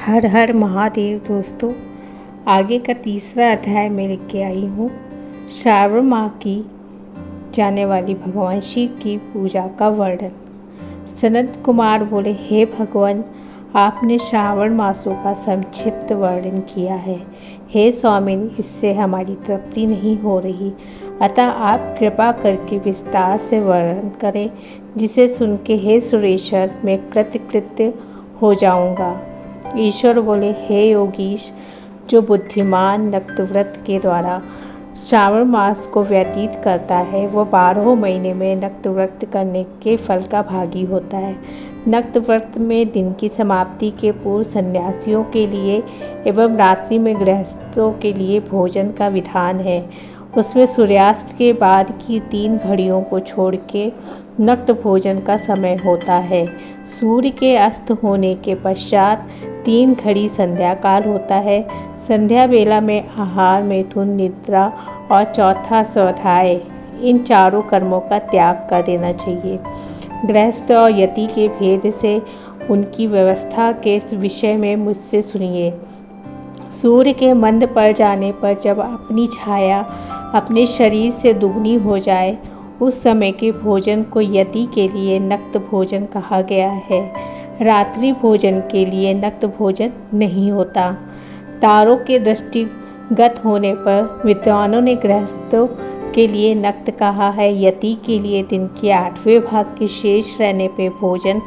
हर हर महादेव दोस्तों, आगे का तीसरा अध्याय मैं लिख के आई हूँ। श्रावण माह की जाने वाली भगवान शिव की पूजा का वर्णन। सनत कुमार बोले, हे भगवान, आपने श्रावण मासों का संक्षिप्त वर्णन किया है। हे स्वामिनी, इससे हमारी तृप्ति नहीं हो रही, अतः आप कृपा करके विस्तार से वर्णन करें, जिसे सुन के हे सुरेश्वर मैं कृतकृत्य हो जाऊंगा। ईश्वर बोले, हे योगीश, जो बुद्धिमान नक्तव्रत के द्वारा श्रावण मास को व्यतीत करता है वह 12 महीने में नक्तव्रत करने के फल का भागी होता है। नक्तव्रत में दिन की समाप्ति के पूर्व सन्यासियों के लिए एवं रात्रि में गृहस्थों के लिए भोजन का विधान है। उसमें सूर्यास्त के बाद की 3 घड़ियों को छोड़ के नक्त भोजन का समय होता है। सूर्य के अस्त होने के पश्चात 3 घड़ी संध्या काल होता है। संध्या बेला में आहार, मैथुन, निद्रा और चौथा स्वाध्याय, इन चारों कर्मों का त्याग कर देना चाहिए। गृहस्थ और यति के भेद से उनकी व्यवस्था के विषय में मुझसे सुनिए। सूर्य के मंद पड़ जाने पर जब अपनी छाया अपने शरीर से दुगनी हो जाए, उस समय के भोजन को यति के लिए नक्त भोजन कहा गया है। रात्रि भोजन के लिए नक्त भोजन नहीं होता। तारों के दृष्टिगत होने पर विद्वानों ने गृहस्थों के लिए नक्त कहा है। यति के लिए दिन के 8वें भाग के शेष रहने पे भोजन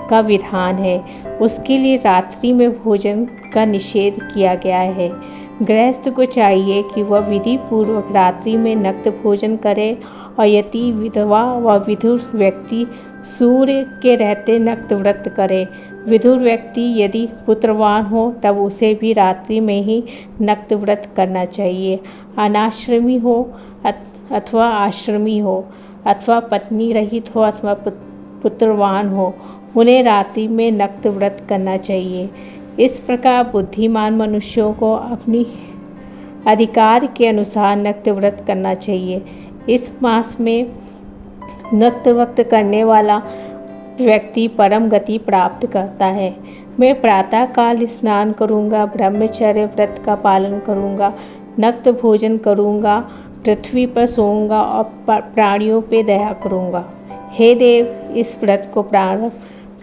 का विधान है। उसके लिए रात्रि में भोजन का निषेध किया गया है। गृहस्थ को चाहिए कि वह विधि पूर्वक रात्रि में नक्त भोजन करे और यति, विधवा व विधुर व्यक्ति सूर्य के रहते नक्त व्रत करे। विधुर व्यक्ति यदि पुत्रवान हो तब उसे भी रात्रि में ही नक्त व्रत करना चाहिए। अनाश्रमी हो अथवा आश्रमी हो अथवा पत्नी रहित हो अथवा पुत्रवान हो, उन्हें रात्रि में नक्त व्रत करना चाहिए। इस प्रकार बुद्धिमान मनुष्यों को अपनी अधिकार के अनुसार नक्त व्रत करना चाहिए। इस मास में नक्त व्रत करने वाला व्यक्ति परम गति प्राप्त करता है। मैं प्रातः काल स्नान करूँगा, ब्रह्मचर्य व्रत का पालन करूँगा, नक्त भोजन करूँगा, पृथ्वी पर सोऊंगा और प्राणियों पे दया करूँगा। हे देव, इस व्रत को प्रारंभ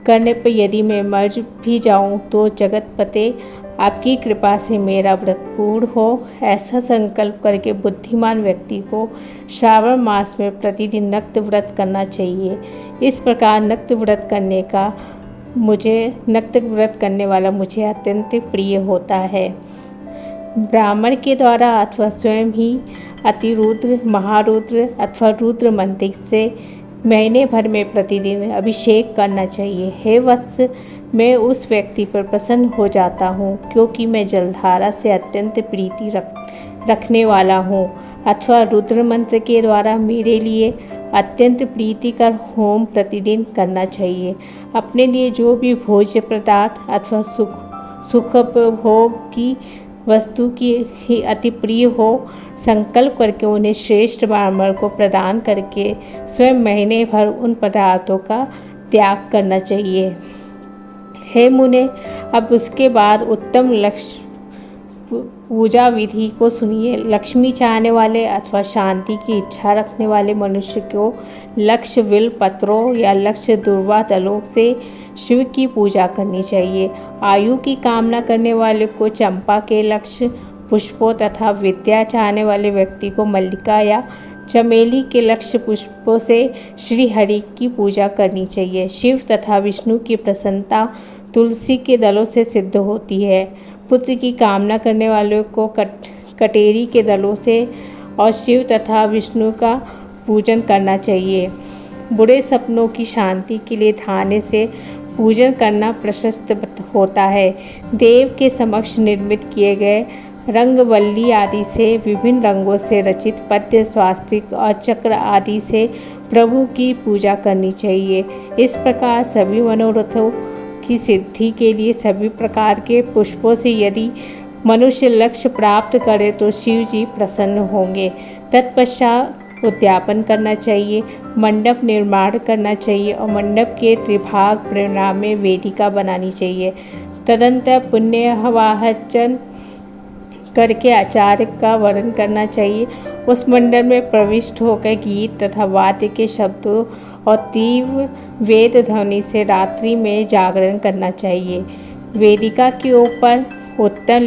करने पर यदि मैं मर भी जाऊं तो जगतपते आपकी कृपा से मेरा व्रत पूर्ण हो, ऐसा संकल्प करके बुद्धिमान व्यक्ति को श्रावण मास में प्रतिदिन नक्त व्रत करना चाहिए। इस प्रकार नक्त व्रत करने वाला मुझे अत्यंत प्रिय होता है। ब्राह्मण के द्वारा अथवा स्वयं ही अतिरुद्र, महारुद्र अथवा रुद्र मंत्र से महीने भर में प्रतिदिन अभिषेक करना चाहिए। हे वत्स, मैं उस व्यक्ति पर प्रसन्न हो जाता हूँ क्योंकि मैं जलधारा से अत्यंत प्रीति रखने वाला हूँ। अथवा रुद्र मंत्र के द्वारा मेरे लिए अत्यंत प्रीतिकर होम प्रतिदिन करना चाहिए। अपने लिए जो भी भोज्य पदार्थ अथवा सुख भोग की वस्तु की ही अति प्रिय हो, संकल्प करके उन्हें श्रेष्ठ ब्राह्मण को प्रदान करके स्वयं महीने भर उन पदार्थों का त्याग करना चाहिए। हे मुने, अब उसके बाद उत्तम लक्ष्य पूजा विधि को सुनिए। लक्ष्मी चाहने वाले अथवा शांति की इच्छा रखने वाले मनुष्य को लक्ष्य विल पत्रों या लक्ष्य दुर्वा दलों से शिव की पूजा करनी चाहिए। आयु की कामना करने वाले को चंपा के लक्ष्य पुष्पों तथा विद्या चाहने वाले व्यक्ति को मल्लिका या चमेली के लक्ष्य पुष्पों से श्री हरि की पूजा करनी चाहिए। शिव तथा विष्णु की प्रसन्नता तुलसी के दलों से सिद्ध होती है। पुत्र की कामना करने वालों को कटेरी के दलों से और शिव तथा विष्णु का पूजन करना चाहिए। बुरे सपनों की शांति के लिए धाने से पूजन करना प्रशस्त होता है। देव के समक्ष निर्मित किए गए रंगवल्ली आदि से विभिन्न रंगों से रचित पद्य, स्वास्तिक और चक्र आदि से प्रभु की पूजा करनी चाहिए। इस प्रकार सभी मनोरथों की सिद्धि के लिए सभी प्रकार के पुष्पों से यदि मनुष्य लक्ष्य प्राप्त करे तो शिव जी प्रसन्न होंगे। तत्पश्चात उद्यापन करना चाहिए, मंडप निर्माण करना चाहिए और मंडप के त्रिभाग परिणाम में वेदिका बनानी चाहिए तदंतर पुण्यवाचन करके आचार्य का वर्णन करना चाहिए। उस मंडल में प्रविष्ट होकर गीत तथा वाद्य के शब्दों और तीव्र वेद ध्वनि से रात्रि में जागरण करना चाहिए। वेदिका के ऊपर उत्तम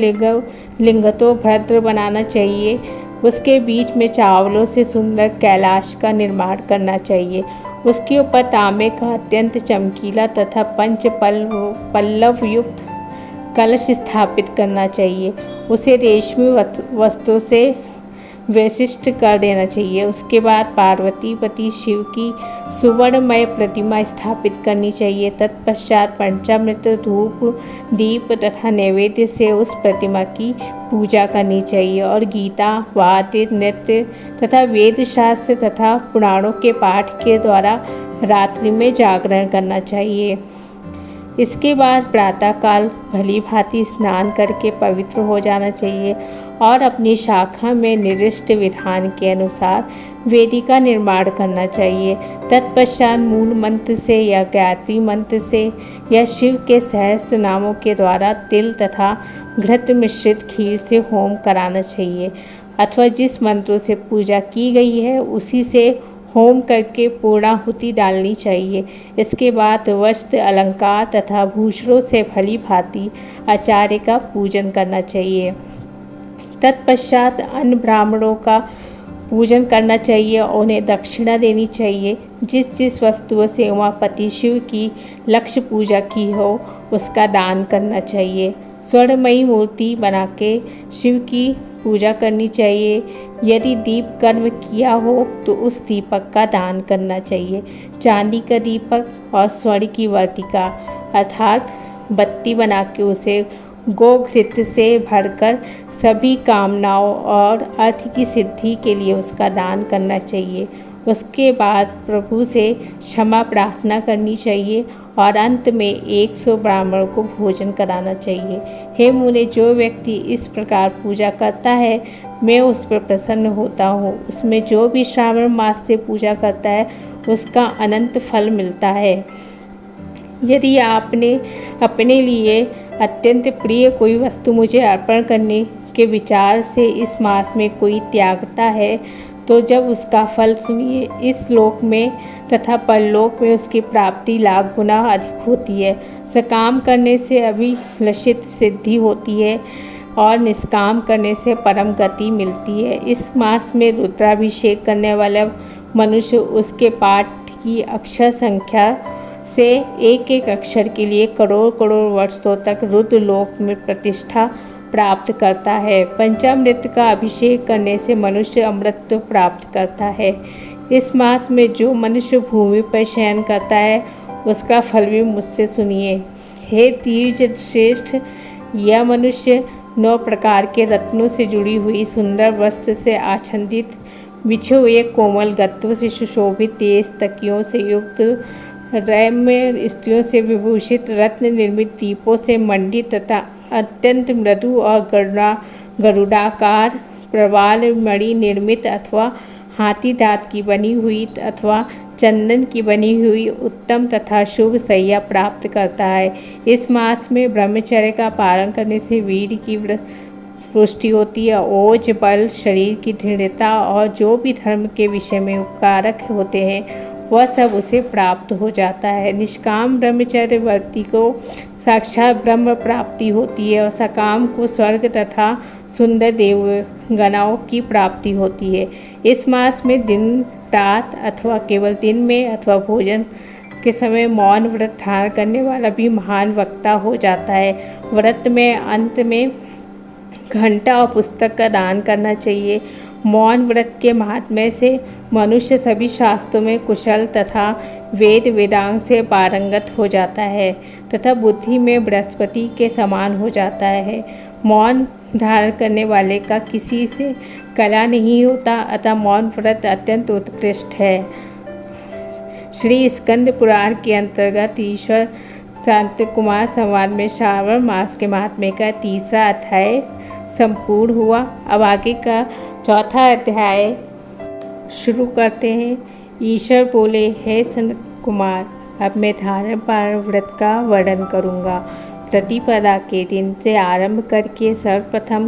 लिंगतो भद्र बनाना चाहिए। उसके बीच में चावलों से सुंदर कैलाश का निर्माण करना चाहिए। उसके ऊपर तांबे का अत्यंत चमकीला तथा पंच पल्लव युक्त कलश स्थापित करना चाहिए। उसे रेशमी वस्त्रों से विशिष्ट कर देना चाहिए। उसके बाद पार्वती पति शिव की सुवर्णमय प्रतिमा स्थापित करनी चाहिए। तत्पश्चात पंचामृत धूप दीप तथा नैवेद्य से उस प्रतिमा की पूजा करनी चाहिए और गीता वाद्य नृत्य तथा वेद शास्त्र तथा पुराणों के पाठ के द्वारा रात्रि में जागरण करना चाहिए। इसके बाद प्रातःकाल भली भांति स्नान करके पवित्र हो जाना चाहिए और अपनी शाखा में निर्दिष्ट विधान के अनुसार वेदिका निर्माण करना चाहिए। तत्पश्चात मूल मंत्र से या गायत्री मंत्र से या शिव के सहस्त्र नामों के द्वारा तिल तथा घृत मिश्रित खीर से होम कराना चाहिए अथवा जिस मंत्रों से पूजा की गई है उसी से होम करके पूर्णाहुति डालनी चाहिए। इसके बाद वस्त्र अलंकार तथा भूषणों से भली भांति आचार्य का पूजन करना चाहिए। तत्पश्चात अन्य ब्राह्मणों का पूजन करना चाहिए और उन्हें दक्षिणा देनी चाहिए। जिस जिस वस्तुओं से उमापति शिव की लक्ष्य पूजा की हो उसका दान करना चाहिए। स्वर्णमयी मूर्ति बना के शिव की पूजा करनी चाहिए। यदि दीप कर्म किया हो तो उस दीपक का दान करना चाहिए। चांदी का दीपक और स्वर्ण की वर्तिका अर्थात बत्ती बना के उसे गोघृत से भरकर सभी कामनाओं और अर्थ की सिद्धि के लिए उसका दान करना चाहिए। उसके बाद प्रभु से क्षमा प्रार्थना करनी चाहिए और अंत में 100 ब्राह्मणों को भोजन कराना चाहिए। हे मुने, जो व्यक्ति इस प्रकार पूजा करता है मैं उस पर प्रसन्न होता हूँ। उसमें जो भी श्रावण मास से पूजा करता है उसका अनंत फल मिलता है। यदि आपने अपने लिए अत्यंत प्रिय कोई वस्तु मुझे अर्पण करने के विचार से इस मास में कोई त्यागता है तो जब उसका फल सुनिए, इस लोक में तथा परलोक में उसकी प्राप्ति लाख गुना अधिक होती है। सकाम करने से अभिलषित सिद्धि होती है और निष्काम करने से परम गति मिलती है। इस मास में रुद्राभिषेक करने वाला मनुष्य उसके पाठ की अक्षर संख्या से एक एक अक्षर के लिए करोड़ करोड़ वर्षों तक रुद्र लोक में प्रतिष्ठा प्राप्त करता है। पंचामृत का अभिषेक करने से मनुष्य अमृत प्राप्त करता है। इस मास में जो मनुष्य भूमि पर शयन करता है उसका फल भी मुझसे सुनिए। हे द्विज श्रेष्ठ, यह मनुष्य 9 प्रकार के रत्नों से जुड़ी हुई सुंदर वस्त्र से आच्छादित बिछे हुए कोमल गत्तों से सुशोभित तेज तकियों से युक्त रम्य स्त्रियों से विभूषित रत्न निर्मित दीपों से मंडित तथा अत्यंत मृदु और गरुडाकार प्रवाल मणि निर्मित अथवा हाथी दांत की बनी हुई अथवा चंदन की बनी हुई उत्तम तथा शुभ सैया प्राप्त करता है। इस मास में ब्रह्मचर्य का पालन करने से वीर की पुष्टि होती है। ओज बल, शरीर की दृढ़ता और जो भी धर्म के विषय में उपकारक होते हैं वह सब उसे प्राप्त हो जाता है। निष्काम ब्रह्मचर्य वर्ती को साक्षात ब्रह्म प्राप्ति होती है और सकाम को स्वर्ग तथा सुंदर देवगणों की प्राप्ति होती है। इस मास में दिन रात अथवा केवल दिन में अथवा भोजन के समय मौन व्रत धारण करने वाला भी महान वक्ता हो जाता है। व्रत में अंत में घंटा और पुस्तक का दान करना चाहिए। मौन व्रत के महात्म्य से मनुष्य सभी शास्त्रों में कुशल तथा वेद वेदांग से पारंगत हो जाता है तथा बुद्धि में बृहस्पति के समान हो जाता है। मौन धारण करने वाले का किसी से कला नहीं होता, अतः मौन व्रत अत्यंत उत्कृष्ट है। श्री स्कंद पुराण के अंतर्गत ईश्वर शांत कुमार संवाद में श्रावण मास के महात्म्य का 3रा अध्याय संपूर्ण हुआ। अब आगे का 4था अध्याय शुरू करते हैं। ईश्वर बोले, हे सनत कुमार, अब मैं धारण पारण व्रत का वर्णन करूँगा। प्रतिपदा के दिन से आरंभ करके सर्वप्रथम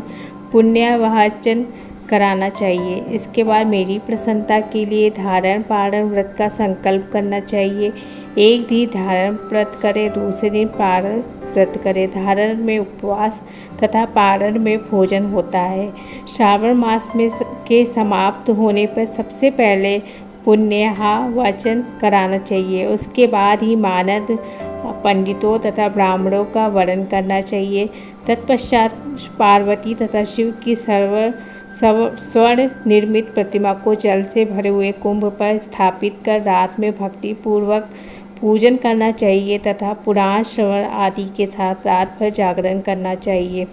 पुण्यवाचन कराना चाहिए। इसके बाद मेरी प्रसन्नता के लिए धारण पारण व्रत का संकल्प करना चाहिए। एक दिन धारण व्रत करे, दूसरे दिन पारण व्रत करे। धारण में उपवास तथा पारण में भोजन होता है। श्रावण मास में के समाप्त होने पर सबसे पहले पुण्याहवाचन कराना चाहिए। उसके बाद ही मानद पंडितों तथा ब्राह्मणों का वरण करना चाहिए। तत्पश्चात पार्वती तथा शिव की स्वर्ण निर्मित प्रतिमा को जल से भरे हुए कुंभ पर स्थापित कर रात में भक्ति पूर्वक पूजन करना चाहिए तथा पुराण श्रवण आदि के साथ रात भर जागरण करना चाहिए।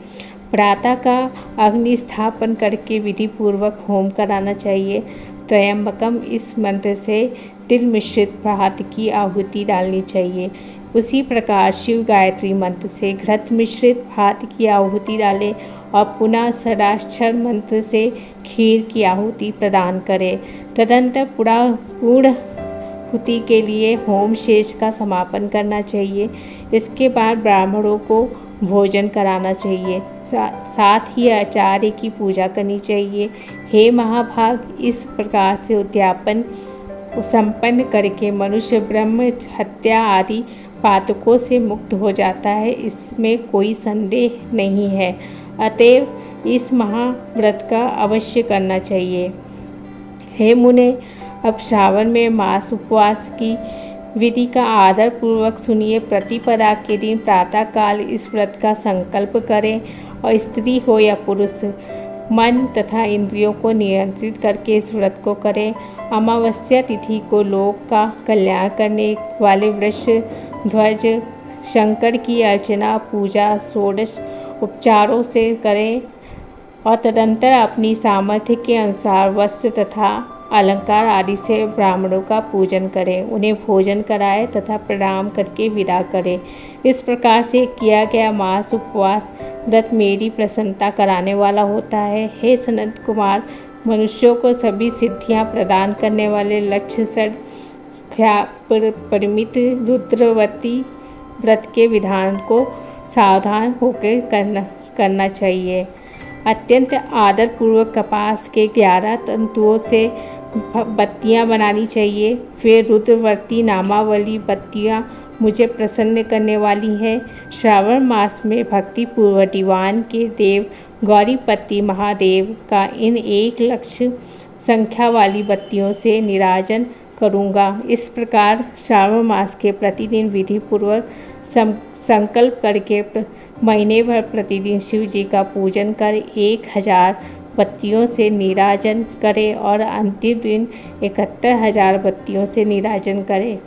प्रातः का अग्नि स्थापन करके विधि पूर्वक होम कराना चाहिए। त्रयंबकम इस मंत्र से तिल मिश्रित भात की आहुति डालनी चाहिए। उसी प्रकार शिव गायत्री मंत्र से घृत मिश्रित भात की आहुति डालें और पुनः षडाक्षर मंत्र से खीर की आहुति प्रदान करें। तदंतर पूर्णाहुति के लिए होम शेष का समापन करना चाहिए। इसके बाद ब्राह्मणों को भोजन कराना चाहिए। साथ ही आचार्य की पूजा करनी चाहिए। हे महाभाग, इस प्रकार से उद्यापन संपन्न करके मनुष्य ब्रह्म हत्या आदि पातकों से मुक्त हो जाता है, इसमें कोई संदेह नहीं है। अतएव इस महाव्रत का अवश्य करना चाहिए। हे मुने, अब श्रावण में मास उपवास की विधि का आदर पूर्वक सुनिए। प्रतिपदा के दिन प्रातःकाल इस व्रत का संकल्प करें और स्त्री हो या पुरुष मन तथा इंद्रियों को नियंत्रित करके इस व्रत को करें। अमावस्या तिथि को लोक का कल्याण करने वाले वृक्ष ध्वज शंकर की अर्चना पूजा षोडश उपचारों से करें और तदंतर अपनी सामर्थ्य के अनुसार वस्त्र तथा अलंकार आदि से ब्राह्मणों का पूजन करें, उन्हें भोजन कराएं तथा प्रणाम करके विदा करें। इस प्रकार से किया गया मास उपवास व्रत मेरी प्रसन्नता कराने वाला होता है। हे सनत कुमार, मनुष्यों को सभी सिद्धियां प्रदान करने वाले लक्ष्य परिमित रुद्रवती व्रत के विधान को सावधान होकर करना चाहिए। अत्यंत आदरपूर्वक कपास के 11 तंतुओं से बत्तियां बनानी चाहिए। वे रुद्रवर्ती नामावली बत्तियां मुझे प्रसन्न करने वाली हैं। श्रावण मास में भक्ति पूर्व दीवान के देव गौरीपति महादेव का इन 1,00,000 संख्या वाली बत्तियों से निराजन करूँगा। इस प्रकार श्रावण मास के प्रतिदिन विधि पूर्वक संकल्प करके महीने भर प्रतिदिन शिव जी का पूजन कर 1000 बत्तियों से निराजन करें और अंतिम दिन 71,000 बत्तियों से निराजन करें,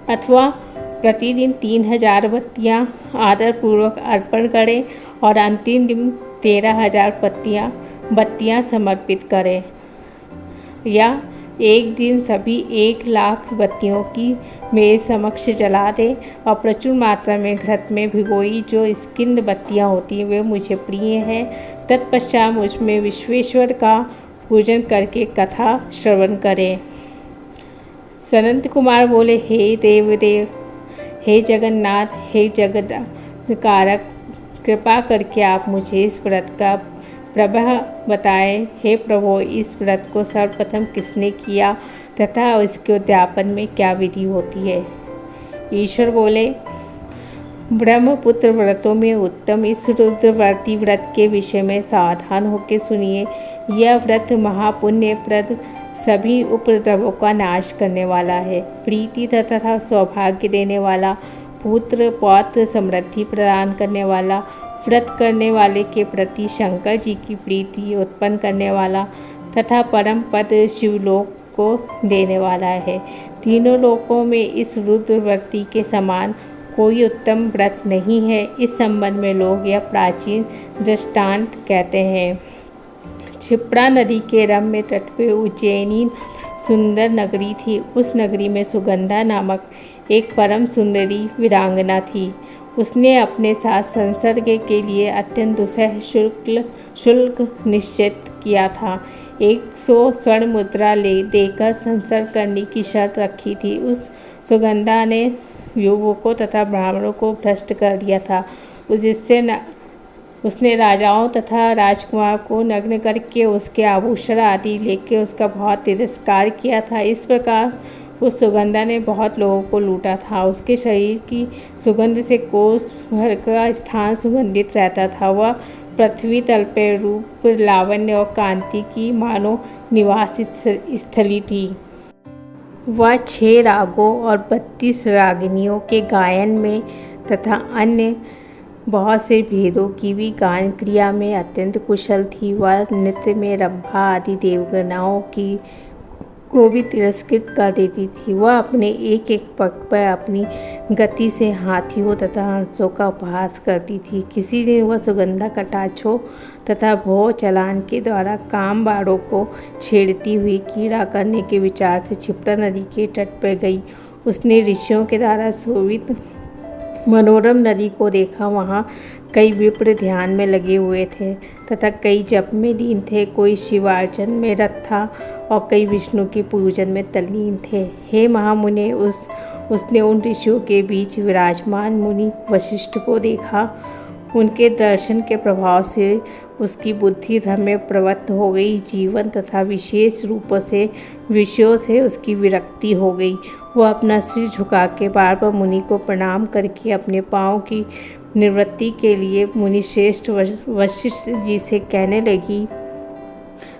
अथवा प्रतिदिन 3000 बत्तियां आदरपूर्वक अर्पण करें और अंतिम दिन 13,000 बत्तियां समर्पित करें, या एक दिन सभी 1,00,000 बत्तियों की मेरे समक्ष जला दें और प्रचुर मात्रा में घृत में भिगोई जो स्किंद बत्तियां होती हैं वे मुझे प्रिय हैं। तत्पश्चात मुझमें विश्वेश्वर का पूजन करके कथा श्रवण करें। सनत कुमार बोले, हे देवदेव, हे जगन्नाथ, हे जगदकारक, कृपा करके आप मुझे इस व्रत का प्रभाव बताएं। हे प्रभु, इस व्रत को सर्वप्रथम किसने किया तथा इसके उद्यापन में क्या विधि होती है। ईश्वर बोले, ब्रह्मपुत्र व्रतों में उत्तम इस रुद्रवर्ती व्रत के विषय में सावधान होकर सुनिए। यह व्रत महापुण्यप्रद सभी उपद्रवों का नाश करने वाला है, प्रीति तथा सौभाग्य देने वाला, पुत्र पौत्र समृद्धि प्रदान करने वाला, व्रत करने वाले के प्रति शंकर जी की प्रीति उत्पन्न करने वाला तथा परम पद शिवलोक को देने वाला है। तीनों लोकों में इस रुद्रवर्ती के समान कोई उत्तम व्रत नहीं है। इस संबंध में लोग यह प्राचीन दृष्टांत कहते हैं। क्षिप्रा नदी के रम्य तट पे उज्जैनी सुंदर नगरी थी। उस नगरी में सुगंधा नामक एक परम सुंदरी वीरांगना थी। उसने अपने साथ संसर्ग के लिए अत्यंत दुसह शुल्क निश्चित किया था। 100 स्वर्ण मुद्रा देकर संसर्ग करने की शर्त रखी थी। उस सुगंधा ने युवकों तथा ब्राह्मणों को भ्रष्ट कर दिया था। उसने राजाओं तथा राजकुमार को नग्न करके उसके आभूषण आदि लेके उसका बहुत तिरस्कार किया था। इस प्रकार उस सुगंधा ने बहुत लोगों को लूटा था। उसके शरीर की सुगंध से कोस भर का स्थान सुगंधित रहता था। वह पृथ्वी तल पर रूप, लावण्य और कांति की मानो निवास स्थली थी। वह 6 रागों और 32 रागिनियों के गायन में तथा अन्य बहुत से भेदों की भी गान क्रिया में अत्यंत कुशल थी। वह नृत्य में रंभा आदि देवगनाओं को भी तिरस्कृत कर देती थी। वह अपने एक एक पग पर अपनी गति से हाथियों तथा हंसों का उपहास करती थी। किसी दिन वह सुगंधा कटाक्षों तथा भौ चलान के द्वारा काम बाड़ों को छेड़ती हुई कीड़ा करने के विचार से क्षिप्रा नदी के तट पर गई। उसने ऋषियों के द्वारा शोभित मनोरम नदी को देखा। वहाँ कई विप्र ध्यान में लगे हुए थे तथा कई जप में लीन थे। कोई शिवार्चन में रत था और कई विष्णु के पूजन में तल्लीन थे। हे महामुने, उसने उन ऋषियों के बीच विराजमान मुनि वशिष्ठ को देखा। उनके दर्शन के प्रभाव से उसकी बुद्धि धर्म में प्रवृत्त हो गई। जीवन तथा विशेष रूपों से विषयों से उसकी विरक्ति हो गई। वह अपना सिर झुका के बार बार मुनि को प्रणाम करके अपने पाँव की निवृत्ति के लिए मुनि श्रेष्ठ वशिष्ठ जी से कहने लगी।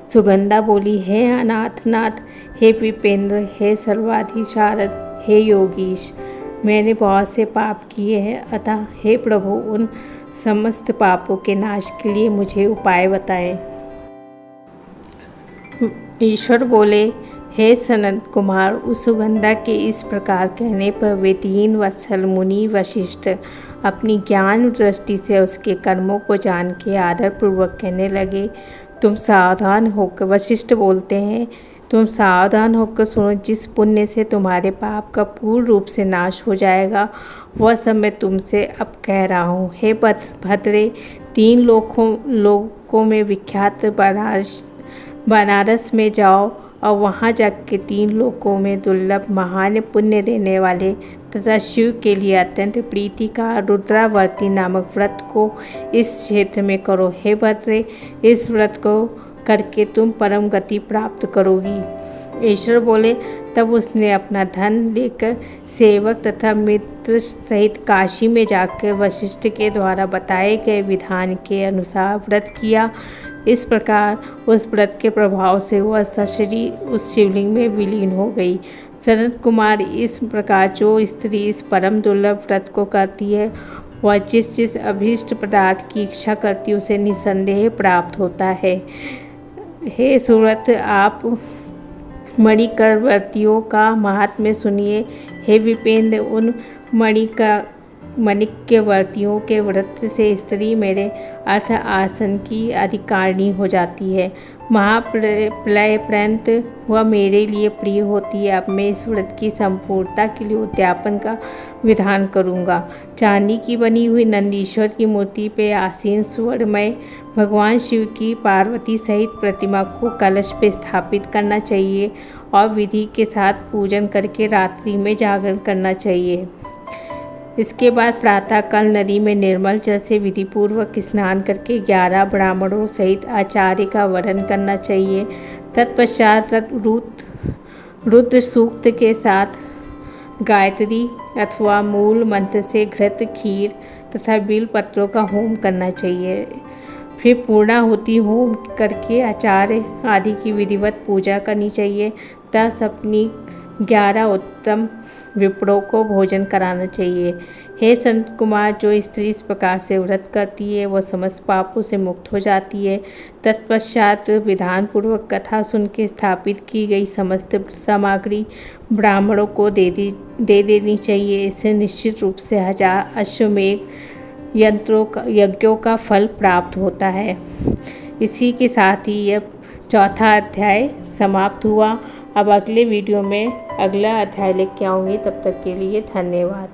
सुगंधा बोली, हे अनाथनाथ, हे विपेंद्र, हे सर्वाधिशारद, हे योगीश, मैंने बहुत से पाप किए हैं। अतः हे प्रभु, उन समस्त पापों के नाश के लिए मुझे उपाय बताएं। ईश्वर बोले, हे सनत कुमार, उस सुगंधा के इस प्रकार कहने पर वे 3 वत्सल मुनि वशिष्ठ अपनी ज्ञान दृष्टि से उसके कर्मों को जान के आदरपूर्वक कहने लगे। तुम सावधान होकर, वशिष्ठ बोलते हैं, तुम सावधान होकर सुनो। जिस पुण्य से तुम्हारे पाप का पूर्ण रूप से नाश हो जाएगा, वह सब मैं तुमसे अब कह रहा हूँ। हे भद्रे, 3 लोकों में विख्यात बनारस में जाओ और वहाँ जाकर 3 लोकों में दुर्लभ महान पुण्य देने वाले तथा शिव के लिए अत्यंत प्रीति का रुद्रावर्ती नामक व्रत को इस क्षेत्र में करो। हे भद्रे, इस व्रत को करके तुम परम गति प्राप्त करोगी। ईश्वर बोले, तब उसने अपना धन लेकर सेवक तथा मित्र सहित काशी में जाकर वशिष्ठ के द्वारा बताए गए विधान के अनुसार व्रत किया। इस प्रकार उस व्रत के प्रभाव से वह सशरीर उस शिवलिंग में विलीन हो गई। सनत कुमार, इस प्रकार जो स्त्री इस परम दुर्लभ व्रत को करती है, वह जिस अभीष्ट पदार्थ की इच्छा करती है उसे निसंदेह प्राप्त होता है। हे सुव्रत, आप मणिकरवर्तियों का महात्म्य सुनिए। हे विपेंद्र, उन मणिक्यवर्तियों के व्रत से स्त्री मेरे अर्थ आसन की अधिकारिणी हो जाती है। महाप्रलय पर्यंत वह मेरे लिए प्रिय होती है। अब मैं इस व्रत की संपूर्णता के लिए उद्यापन का विधान करूँगा। चांदी की बनी हुई नंदीश्वर की मूर्ति पे आसीन स्वर्णमय भगवान शिव की पार्वती सहित प्रतिमा को कलश पे स्थापित करना चाहिए और विधि के साथ पूजन करके रात्रि में जागरण करना चाहिए। इसके बाद प्रातःकाल नदी में निर्मल जल से विधिपूर्वक स्नान करके 11 ब्राह्मणों सहित आचार्य का वरण करना चाहिए। तत्पश्चात रुद्र सूक्त के साथ गायत्री अथवा मूल मंत्र से घृत, खीर तथा बिल पत्रों का होम करना चाहिए। फिर पूर्णाहुति होम करके आचार्य आदि की विधिवत पूजा करनी चाहिए। तब अपनी 11 उत्तम विप्रों को भोजन कराना चाहिए। हे संत कुमार, जो स्त्री इस प्रकार से व्रत करती है वह समस्त पापों से मुक्त हो जाती है। तत्पश्चात विधान पूर्वक कथा सुन के स्थापित की गई समस्त सामग्री ब्राह्मणों को दे देनी चाहिए। इससे निश्चित रूप से 1000 अश्वमेध यज्ञों का फल प्राप्त होता है। इसी के साथ ही यह 4था अध्याय समाप्त हुआ। अब अगले वीडियो में अगला अध्याय लेके आऊँगी। तब तक के लिए धन्यवाद।